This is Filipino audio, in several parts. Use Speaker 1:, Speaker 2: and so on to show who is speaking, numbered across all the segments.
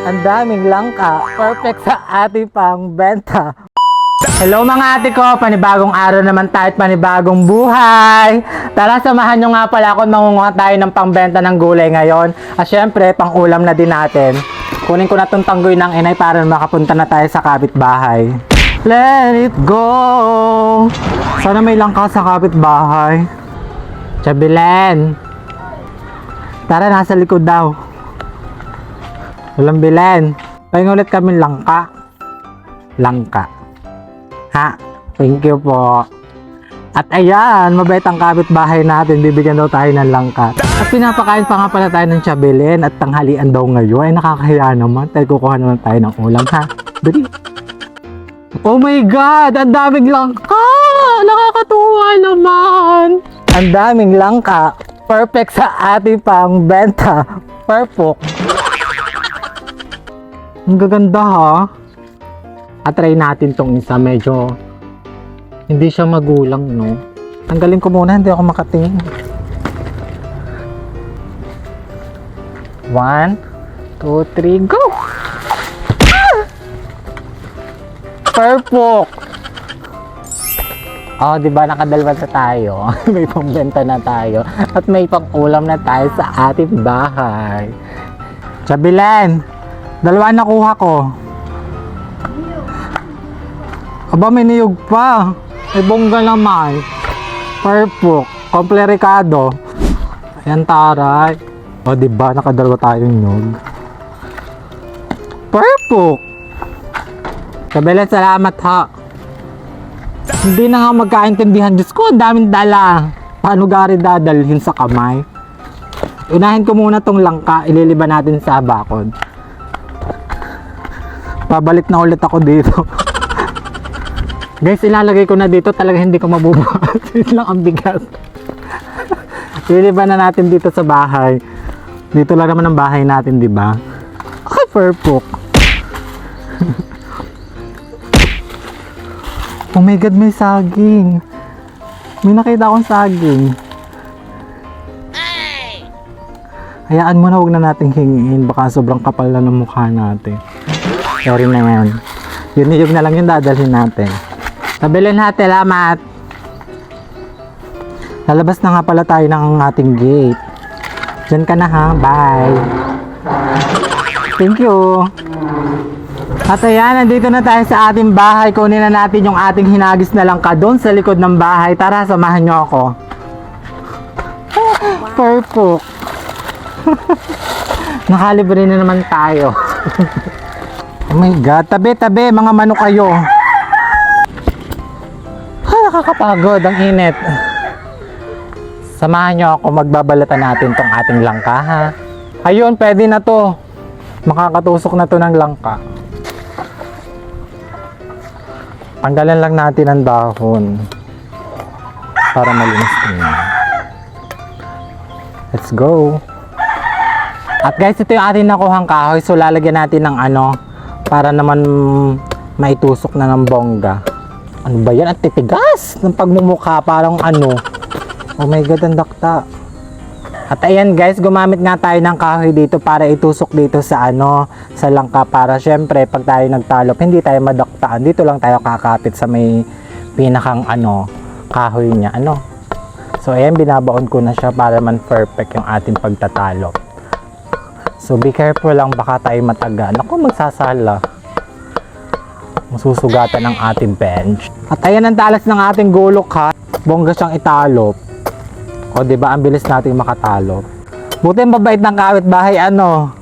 Speaker 1: Ang daming langka. Perfect sa ating pangbenta. Hello mga ate ko, panibagong araw naman tayo at panibagong buhay. Tara, samahan nyo nga pala ako, mangunguha tayo ng pangbenta ng gulay ngayon. At syempre, pang ulam na din natin. Kunin ko na itong tanggoy ng inay para makapunta na tayo sa kapitbahay. Let it go! Sana may langka sa kapitbahay. Chabilen! Tara, nasa likod daw. Walang bilen. Pahinga ulit kami langka. Langka. Ha? Thank you po. At ayan, mabait ang kapitbahay natin. Bibigyan daw tayo ng langka. At pinapakain pa nga pala tayo ng chabilen at tanghalian daw ngayon. Ay, nakakahiya naman. Tayo kukuha naman tayo ng ulam, ha? Dali. Oh my God! Ang daming langka! Nakakatuwa naman! Ang daming langka. Perfect sa ating pangbenta. Perfect. Ang gaganda, ha? At try natin tong isa. Medyo hindi siya magulang, no? Tanggalin ko muna, hindi ako makatingin. 1, 2, 3, go! Ah! Perfect! Oh, di ba nakadalwa na tayo? May pambenta na tayo. At may pang-ulam na tayo sa ating bahay. Chabilan! Dalawa nakuha ko. Aba, may niyog pa. May bongga naman. Perfect. Komplerikado. Ayan, taray. O, diba? Nakadalawa tayong nyog. Perfect. Kabila, salamat ha. Hindi na nga magkaintindihan. Diyos ko, ang daming dala. Paano gari dadalhin sa kamay? Unahin ko muna tong langka. Ililiba natin sa bakod. Pabalik na ulit ako dito. Guys, ilalagay ko na dito. Talaga hindi ko mabubuhat. Ito lang ang bigat. Ililiba na natin dito sa bahay. Dito lang naman ang bahay natin, di ba? Ay, perfect. Oh my God, may saging. May nakita akong saging. Hayaan mo na, huwag na nating hingin. Baka sobrang kapal na ng mukha natin. Sorry na yun. Yun na lang yung dadalhin natin. Tabilin natin, salamat. Lalabas na nga pala tayo ng ating gate. Diyan ka na ha, bye. Thank you. At ayan, nandito na tayo sa ating bahay. Kunin na natin yung ating hinagis na langka doon sa likod ng bahay. Tara, samahan nyo ako. Perfect. Nakalibre na naman tayo. Oh my God, tabi, mga manok kayo. Nakakapagod, ang init. Samahan nyo ako, magbabalatan natin tong ating langka, ha? Ayun, pwede na to. Makakatusok na to ng langka. Tanggalan lang natin ang dahon para malinis niya. Let's go. At guys, ito yung ating nakuhang kahoy. So lalagyan natin ng ano para naman maitusok na ng bongga. Ano ba yan? At titigas ng pagmumukha, parang ano. Oh my God, ang dakta. At ayan guys, gumamit nga tayo ng kahoy dito para itusok dito sa ano, sa langka, para syempre pag tayo nagtalop hindi tayo madaktaan. Dito lang tayo kakapit sa may pinakang ano, kahoy niya, ano. So ayan, binabaon ko na siya para man perfect yung ating pagtatalop. So be careful lang, baka tayo mataga. Naku, magsasala. Masusugatan ang ating bench. At ayan ang talas ng ating gulok, ha. Bongga siyang italop. O diba, ang bilis nating makatalop. Buti ang babait ng kapitbahay, ano.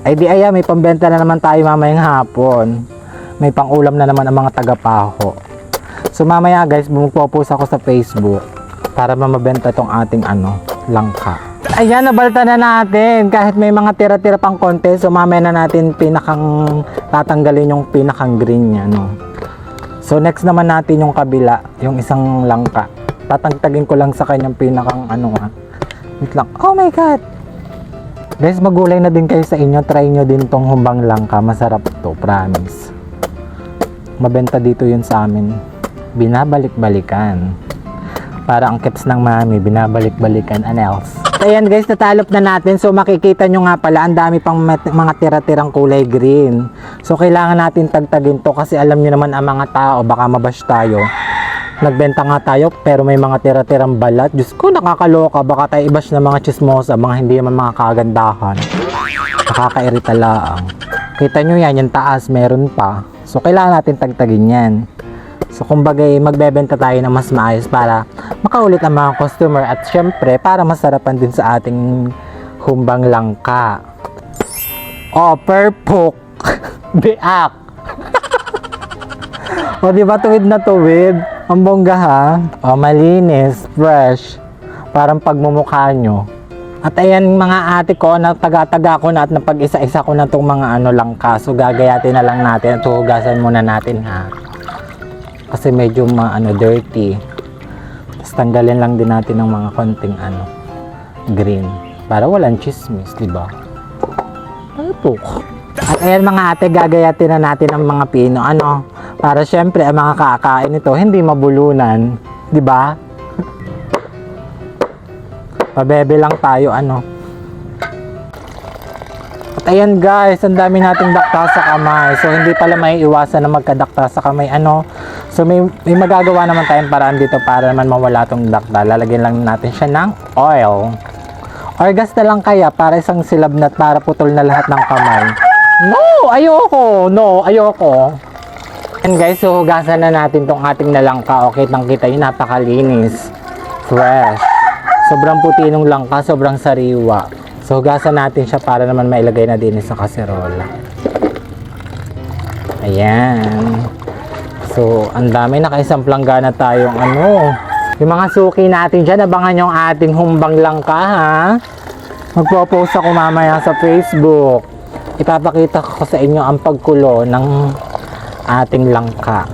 Speaker 1: Ay di ayan, may pambenta na naman tayo mamayang hapon. May pangulam na naman ang mga tagapaho. So mamaya guys, bumagpo-post ako sa Facebook para mamabenta tong ating ano, langka. Ayan, nabalta na natin. Kahit may mga tira-tira pang konti, so mamaya na natin pinakang tatanggalin yung pinakang green niya, no. So next naman natin yung kabila, yung isang langka. Tatagtagin ko lang sa kanyang pinakang ano ha. Wait lang. Oh my God! Guys, magulay na din kayo sa inyo. Try nyo din tong humbang langka. Masarap to, promise. Mabenta dito yun sa amin. Binabalik-balikan. Para ang keps ng mami, binabalik-balikan. Ano else? At ayan guys, natalop na natin. So makikita nyo nga pala, ang dami pang mga tira-tirang kulay green. So kailangan natin tagtagin to kasi alam nyo naman ang mga tao, baka mabash tayo. Nagbenta nga tayo pero may mga tira-tirang balat. Diyos ko, nakakaloka. Baka tayo ibash na mga chismosa, mga hindi naman mga kagandahan. Nakakairita lang. Kita nyo yan, yung taas, meron pa. So kailangan natin tagtagin yan. So kumbaga magbebenta tayo ng mas maayos para makaulit ang mga customer at syempre para masarapan din sa ating humbang langka. Oh, perpok. Biak. O diba tuwid na tuwid? Ang bongga ha? O malinis, fresh. Parang pagmumukha nyo. At ayan mga ate ko, nagtaga-taga ko na at napag-isa-isa ko na itong mga langka. So gagayatin na lang natin at hugasan muna natin ha. Kasi medyo dirty. Tapos tanggalin lang din natin ng mga konting green. Para walang chismis, diba? Perpok. At ayan mga ate, gagayatin na natin ang mga pino. Para syempre ang mga kakain nito hindi mabulunan, 'di ba? Pabebe lang tayo At ayan guys, ang dami nating dakta sa kamay. So hindi pala maiiwasan na magkadakta sa kamay So may magagawa naman tayong paraan dito para naman mawala tong dakta. Lalagyan lang natin siya ng oil. Or gas na lang kaya para isang silab na para putol na lahat ng kamay. No, ayoko. And guys, so hugasan na natin tong ating nalangka. Okay, kita yun, napakalinis. Fresh. Sobrang puti nung langka, sobrang sariwa. So hugasan natin siya para naman mailagay na din sa kaserola. Ayan. So, ang dami, nakaisang planggana tayong yung mga suki natin dyan, abangan yung ating humbang langka ha. Magpo-post ako mamaya sa Facebook. Ipapakita ko sa inyo ang pagkulo ng ating langka.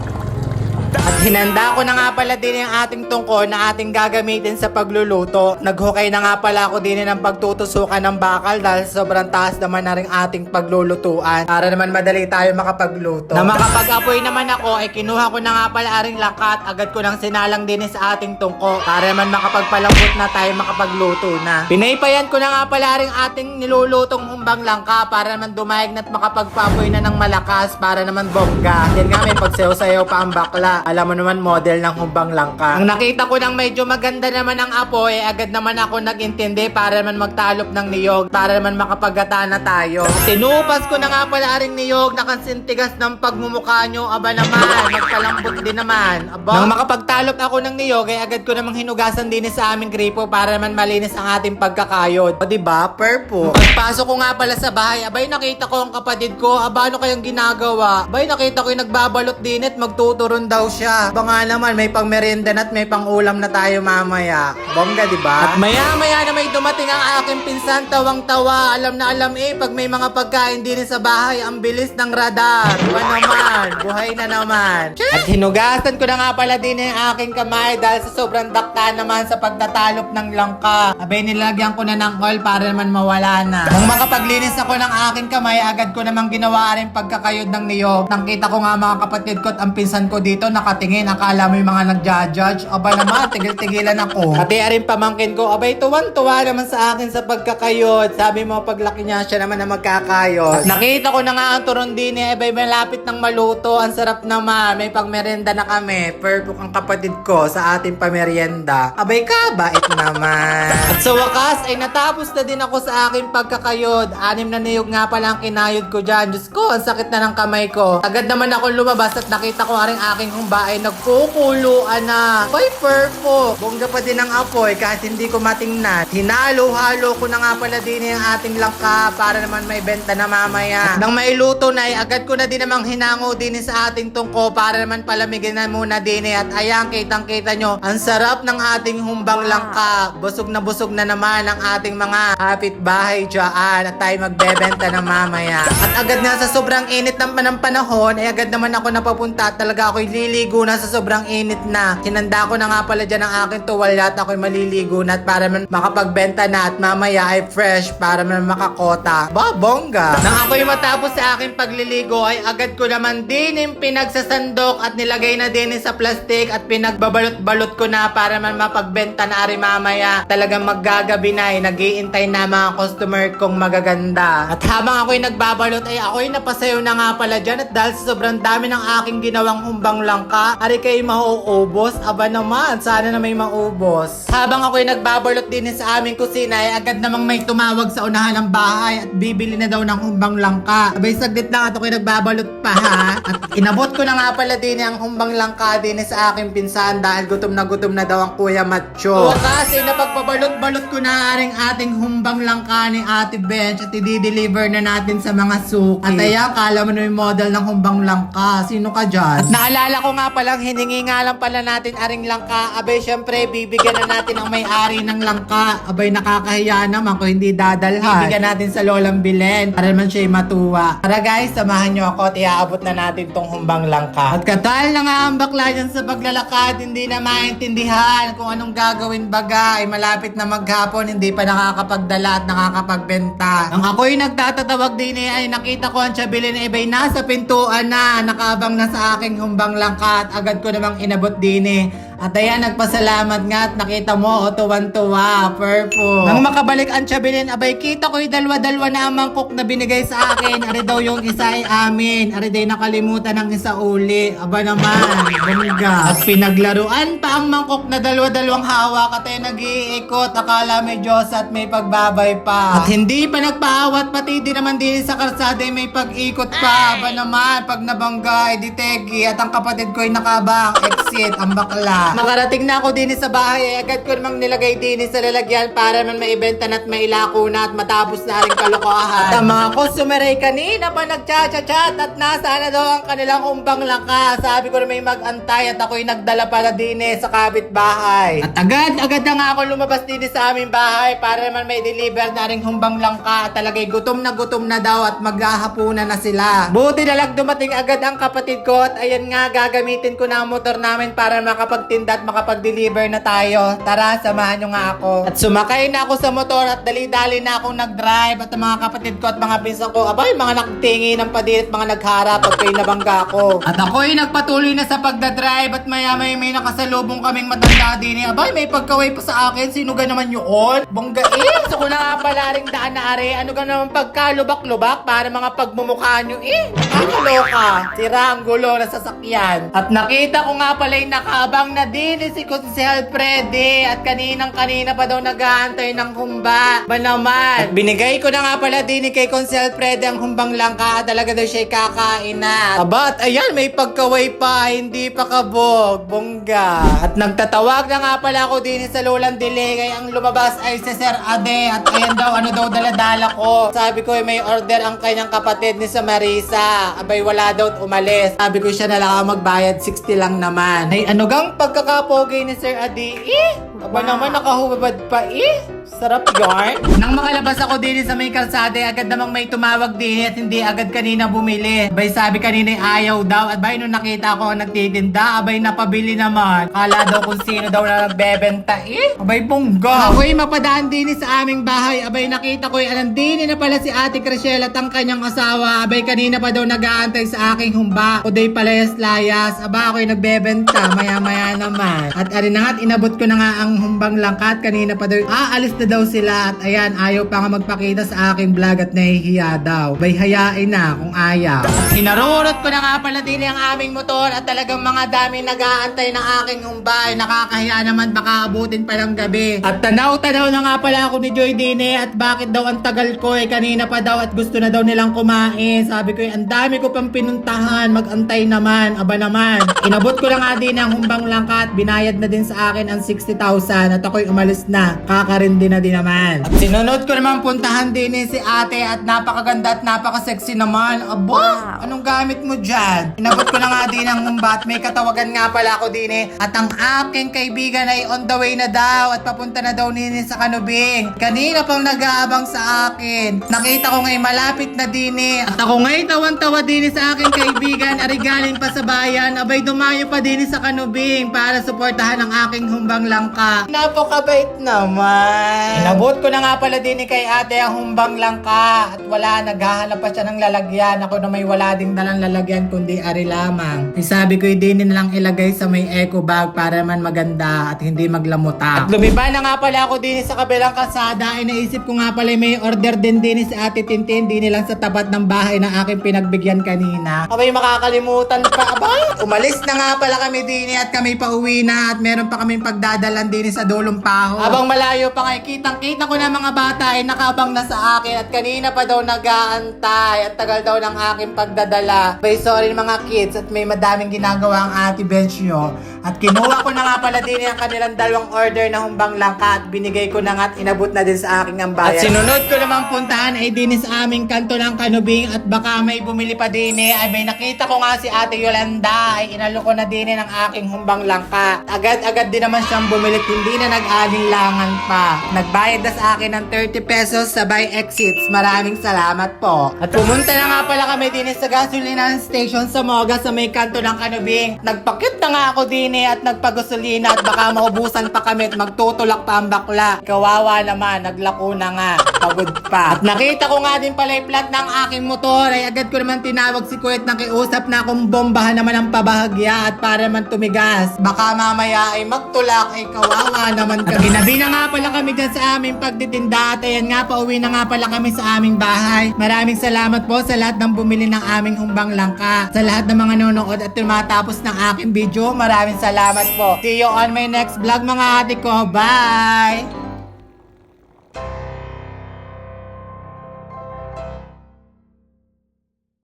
Speaker 1: At hinanda ko na nga pala din yung ating tungko na ating gagamitin sa pagluluto. Naghukay na nga pala ako din ng pagtutusukan ng bakal dahil sobrang taas naman na rin ating paglulutuan para naman madali tayo makapagluto. Na makapag-apoy naman ako ay kinuha ko na nga pala aring langka at agad ko nang sinalang din sa ating tungko para naman makapagpalambot na tayo makapagluto na. Pinaypayan ko na nga pala aring ating nilulutong humbang langka para naman dumayag na at makapagpapoy na ng malakas para naman bongga. Yan nga, may pagsayaw-sayaw pa ang bakla. Alam mo naman, model ng humbang langka. Ang nakita ko nang medyo maganda naman ang apoy, agad naman ako nag-intindi para naman magtalop ng niyog, para naman makapagata na tayo. Tinupas ko na nga pala aring niyog, nakasintigas ng pagmumukha nyo, aba naman, magpalambot din naman. Aba. Nang makapagtalop ako ng niyog, ay agad ko namang hinugasan din sa aming gripo para naman malinis ang ating pagkakayod. O diba, perpo. Pagpasok ko nga pala sa bahay, abay nakita ko ang kapatid ko, aba ano kayang ginagawa? Abay nakita ko yung nagbabalot din at magtuturon daw siya. Aba nga naman, may pang merienda at may pang ulam na tayo mamaya. Bongga, diba? At maya-maya na may dumating ang aking pinsan, tawang-tawa. Alam na alam pag may mga pagkain din sa bahay, ang bilis ng radar. Diba naman? Buhay na naman. At hinugasan ko na nga pala din yung aking kamay dahil sa sobrang dakta naman sa pagtatalop ng langka. Abay, nilagyan ko na ng oil para naman mawala na. Nang makapaglinis ako ng aking kamay, agad ko namang ginawa rin pagkakayod ng niyog. Nakita ko nga mga kapatid ko at ang pinsan ko dito nakatingin. Akala mo yung mga nagja-judge. Aba naman, tigil-tigilan ako. Pati rin pamangkin ko, abay tuwan-tuwa naman sa akin sa pagkakayod. Sabi mo, paglaki niya, siya naman na magkakayod. At nakita ko na nga ang turon din abay malapit ng maluto. Ang sarap naman. May pagmerienda na kami. Perfect ang kapatid ko sa ating pamerienda. Abay ka, bait naman. At sa wakas, ay natapos na din ako sa aking pagkakayod. 6 na niyog nga pala ang kinayod ko dyan. Diyos ko, ang sakit na ng kamay ko. Agad naman ako lumabas at nakita ko aring aking humba ay nagkukuluan na. Ay, perfo. Bongga pa din ang apoy kahit hindi ko matingnan. Hinalo-halo ko na nga pala din yung ating langka para naman may benta na mamaya. At nang mailuto na agad ko na din namang hinango din sa ating tungko para naman palamigin na muna din at ayan, kitang-kita nyo, ang sarap ng ating humbang langka. Busog na naman ang ating mga kapitbahay dyan at tayo magbebenta na mamaya. At agad nga sa sobrang init ng panahon ay agad naman ako napapunta at talaga ako'y liligo
Speaker 2: na sa sobrang init na. Hinanda ko na nga pala dyan ang aking tuwalya at ako'y maliligo na at para man makapagbenta na at mamaya ay fresh para man makakota. Bongga! Nang ako'y matapos sa aking pagliligo ay agad ko naman din yung pinagsasandok at nilagay na din sa plastic at pinagbabalot-balot ko na para man mapagbenta na ari mamaya. Talagang maggagabi na ay nag-iintay na mga customer kong magaganda. At habang ako'y nagbabalot ay ako'y napasayaw na nga pala dyan at dahil sa sobrang dami ng aking ginawang humbang langka, ari kayo mauubos? Aba naman, sana na may maubos. Habang ako'y nagbabalot din sa aming kusina ay agad namang may tumawag sa unahan ng bahay at bibili na daw ng humbang langka. Abay saglit lang at ako'y nagbabalot pa ha. At inabot ko na nga pala din ang humbang langka din sa aking pinsan dahil gutom na daw ang Kuya Macho. Wakas ay napagbabalot-balot ko na ating humbang langka ni Ate Bench at i-deliver na natin sa mga suki. At ayan, kala mo na yung model ng humbang langka. Sino ka dyan? At naalala ko nga palang hiningi nga lang pala natin aring langka. Abay, syempre, bibigyan na natin ang may-ari ng langka. Abay, nakakahiya naman kung hindi dadalhan. Bibigyan natin sa lolang Bilen para naman siya'y matuwa. Tara guys, samahan nyo ako at iaabot na natin tong humbang langka. At katal na nga ang bakla dyan sa paglalakad, hindi na maintindihan kung anong gagawin baga. Ay malapit na maghapon, hindi pa nakakapagdala at nakakapagbenta. Nang ako'y nagtatatawag din ay nakita ko ang Bilin ay bay nasa pintuan na, nakaabang na sa aking humbang langka at agad ko namang inabot din At ayan, nagpasalamat nga at nakita mo, tuwan-tuwa, purple. Nang makabalik ang Bilin, abay kita ko'y dalwa-dalwa na ang mangkok na binigay sa akin. Ari daw yung isa ay amin. Ari daw nakalimutan ng isa uli. Aba naman, bumga. At pinaglaruan pa ang mangkok na dalwa-dalawang hawak at ay nag-iikot. Akala may Diyos at may pagbabay pa. At hindi pa nagpaawat, pati di naman din sa karsada ay may pag-ikot pa. Aba naman, pag nabangga, di tegi. At ang kapatid ko ay nakabang exit, ang bakla. Makarating na ako din sa bahay ay agad ko namang nilagay din sa lalagyan para man maibenta na at mailako na at matapos na rin kalokohan. At ang mga customer ay kanina pa nagchat-chat at nasa na daw ang kanilang humbang langka. Sabi ko na may mag-antay at ako'y nagdala pala din sa kapitbahay. At agad-agad na nga ako lumabas din sa aming bahay para naman may deliver na rin humbang langka. At talagay gutom na daw at maghahapunan na sila. Buti na lang dumating agad ang kapatid ko at ayan nga gagamitin ko na ang motor namin para makapagtinda at makapag-deliver na tayo. Tara, samahan nyo nga ako. At sumakay na ako sa motor at dali-dali na akong nag-drive at ang mga kapatid ko at mga pinsan ko, abay, mga nagtingi ng padit, mga nagharap at kayo nabangga ako. At ako'y nagpatuloy na sa pagdadrive at maya-maya may nakasalubong kaming matanda din. Abay, may pagkaway pa sa akin. Sino ga naman yun? Bongga So ko na nga pala ring daan na are. Ano ga naman pagkalubak-lubak para mga pagmumukha nyo nakakaloka. Sira ang gulo na sasakyan. At nakita ko nga pala yung nakaabang na din si Konsehal Freddy at kaninang-kanina pa daw nag-aantay ng humba. Ba naman? At binigay ko na nga pala din kay Konsehal Freddy ang humbang langka. Talaga daw siya'y kakain na. Aba, at ayan, may pagkaway pa. Hindi pa kabog. Bongga. At nagtatawag na nga pala ako din sa Lolang Diligay. Ang lumabas ay si Sir Ade. At ayan daw, ano daw daladala ko. Sabi ko, may order ang kanyang kapatid ni sa Marisa. Abay, wala daw umalis. Sabi ko siya na lang magbayad, 60 lang naman. Ay, ano gang pagkakapogi ni Sir Adi? Aba naman, nakahubad pa Sarap yarn. Nang makalabas ako din sa may kalsada, agad namang may tumawag din at hindi agad kanina bumili. Abay sabi kanina ayaw daw. At bay nung nakita ko nagtitinda, abay napabili naman. Kala daw kung sino daw na nagbebenta Abay bongga. Ako'y mapadaan din sa aming bahay. Abay nakita ko nandini na pala si Ate Crashel at ang kanyang asawa. Abay kanina pa daw nag-aantay sa aking humba. Oday palayas-layas. Aba ako'y nagbebenta. Maya-maya naman. At arin na nga, inabot ko na nga ang humbang langkat. Kanina pa daw, alis na daw sila. At ayan, ayaw pa nga magpakita sa aking vlog at nahihiya daw. Bay, hayain na kung ayaw. Hinarurot ko na nga pala din ang aming motor at talagang mga dami nag-aantay ng aking humbay. Nakakahiya naman, baka abutin pa ng gabi. At tanaw-tanaw na nga pala ako ni Joy Dine at bakit daw ang tagal ko kanina pa daw at gusto na daw nilang kumain. Sabi ko ang dami ko pang pinuntahan, mag-antay naman. Aba naman. Inabot ko na nga din ang humbang langkat, binayad na din sa akin ang 60,000 at ako'y umalis na. Kakarindi Candy na din naman. At sinunod ko naman puntahan din si ate at napakaganda at napaka-sexy naman. Aba, anong gamit mo dyan? Inabot ko na nga din ang humbat. May katawagan nga pala ako din eh. At ang aking kaibigan ay on the way na daw at papunta na daw din sa Kanubing. Kanina pang nag-aabang sa akin. Nakita ko ngayon malapit na din eh. At ako ngayon tawan-tawa din sa aking kaibigan. Arigaling pa sa bayan. Abay dumayo pa din sa Kanubing para suportahan ang aking humbang langka. Napakabait naman. Inabot ko na nga pala din kay ate ang humbang langka. At wala, naghahanap pa siya ng lalagyan. Ako na may wala ding dalang lalagyan kundi ari lamang. Sabi ko din na lang ilagay sa may eco bag para naman maganda at hindi maglamutak. At lumiba na nga pala ako din sa kabilang kalsada. Ay naisip ko nga pala may order din sa ate Tintin. Din lang sa tapat ng bahay na aking pinagbigyan kanina. Abay makakalimutan pa. Aba, umalis na nga pala kami din at kami pauwi na at meron pa kaming pagdadalan din sa Dulong Paho. Abang malayo pa nga, kitang-kita ko na mga bata ay nakaabang na sa akin at kanina pa daw nag-aantay at tagal daw ng aking pagdadala. Bay sorry mga kids at may madaming ginagawa ang ate bench nyo. At kinuha ko na nga pala din ang kanilang dalawang order na humbang langka at binigay ko na nga at inabot na din sa aking ambayan. At sinunod ko namang puntahan ay din sa aming kanto ng Kanubing at baka may bumili pa din ay may nakita ko nga si ate Yolanda ay inalo ko na din ng aking humbang langka. Agad-agad din naman siyang bumili hindi na nag-alinlangan pa. Nagbayad na sa akin ng 30 pesos sabay exits. Maraming salamat po. At pumunta na nga pala kami din sa gasolina station sa Moga sa may kanto ng Kanubing. Nagpakit na nga ako din at nagpagasolina at baka maubusan pa kami at magtutulak pa ang bakla. Kawawa naman, naglako na nga. Pagod pa. At nakita ko nga din pala yung plat ng aking motor ay agad ko naman tinawag si Kuwait na kiusap na akong bombahan naman ang pabahagya at para naman tumigas. Baka mamaya ay magtulak ay kawawa naman kami. At ginabi na nga pala kami dyan sa aming pagtitinda at ayan nga pauwi na nga pala kami sa aming bahay. Maraming salamat po sa lahat ng bumili ng aming humbang langka. Sa lahat ng mga nanonood at tumatapos ng aking video. Maraming salamat po. See you on my next vlog mga ate ko. Bye!